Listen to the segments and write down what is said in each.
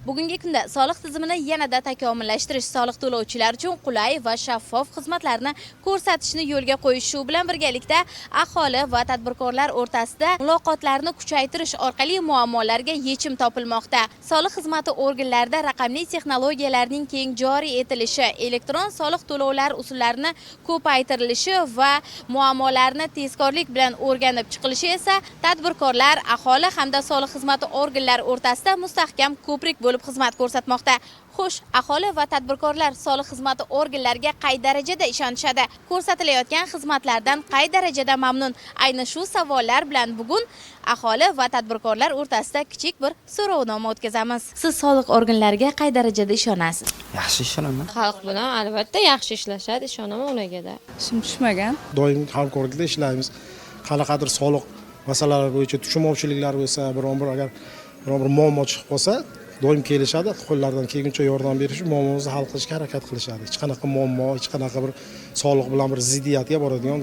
Bugungi kunda soliq tizimini yanada takomillashtirish, soliq to'lovchilar uchun qulay va shaffof xizmatlarni ko'rsatishni yo'lga qo'yish, shu bilan birgalikda aholi va tadbirkorlar o'rtasida muloqotlarni kuchaytirish orqali muammolarga yechim topilmoqda. Soliq xizmati organlarida raqamli texnologiyalarning keng joriy etilishi, elektron soliq to'lovlar usullarini ko'paytirilishi va muammolarni tezkorlik bilan o'rganib chiqilishi esa tadbirkorlar, aholi hamda soliq xizmati organlari o'rtasida mustahkam ko'prik bo'lib xizmat ko'rsatmoqda. Xo'sh, aholi va tadbirkorlar soliq xizmati organlariga qay darajada ishonishadi? Ko'rsatilayotgan xizmatlardan qay darajada mamnun? Ayni shu savollar bilan bugun aholi va tadbirkorlar o'rtasida kichik bir so'rovnoma o'tkazamiz. Siz soliq organlariga qay darajada ishonasiz? Yaxshi ishonaman. Xalq bilan albatta yaxshi ishlashadi, ishonaman ularga-da. Ishim tushmagan. Doim hamkorlikda ishlaymiz. Qanaqadir soliq masalalari bo'yicha tushunmovchiliklar bo'lsa, agar biron bir muammo chiqib qolsa, doim kelishadi, qo'llaridan kelguncha yordam berish, muammomizni hal qilishga harakat qilishadi. Hech qanaqa muammo, hech qanaqa bir soliq bilan bir ziddiyatga boradigan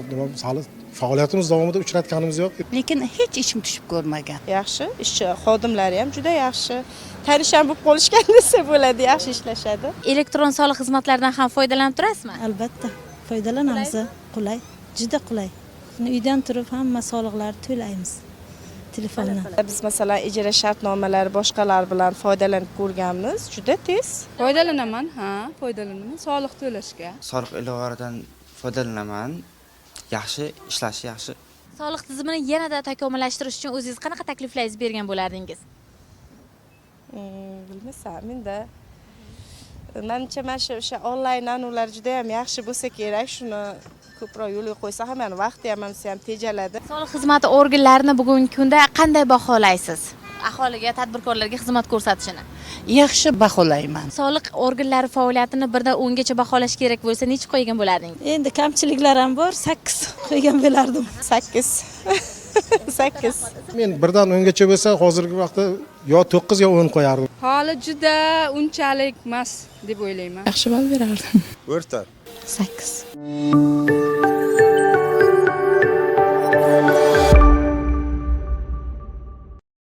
hali faoliyatimiz davomida uchratganimiz yo'q. Lekin hech ishim tushib ko'rmagan. Yaxshi, ishchi xodimlari ham juda yaxshi. Tanisham bo'lib qolishgan desa bo'ladi, yaxshi ishlashadi. Elektron soliq xizmatlaridan ham foydalanib turasizmi? Albatta, foydalanamiz. Qulay, juda qulay. Uydan turib hamma soliqlarni to'laymiz. Telefondan. Biz masalan ijara shartnomalari boshqalar bilan foydalanib ko'rganmiz, juda tez. Foydalanaman, foydalanaman soliq to'lashga. Soliq ilovalaridan foydalanaman. Yaxshi ishlashi yaxshi. Soliq tizimini yanada takomillashtirish uchun o'zingiz qanaqa takliflaringiz bergan bo'lardingiz? Bilmasam, menda menimcha mana shu o'sha onlayn anuvlar juda ham yaxshi bo'lsa kerak, shuni ko'proq yo'lga qo'ysa ham yani vaqti ham tejaladi. Soliq xizmati organlarini bugungi kunda qanday baholaysiz? Aholiga, tadbirkorlarga xizmat ko'rsatishini. Yaxshi baholayman. Soliq organlari faoliyatini 1dan 10 gacha baholash kerak bo'lsa, necha qo'ygan bo'lardingiz? Endi kamchiliklar ham bor, 8 qo'ygan bo'lardim. 8. 8. Men 1dan 10 gacha bo'lsa, hozirgi vaqtda yo 9 yo 10 qo'yardim. Holi juda unchalik emas deb o'ylayman. Yaxshi ball berardim. O'rta. 8.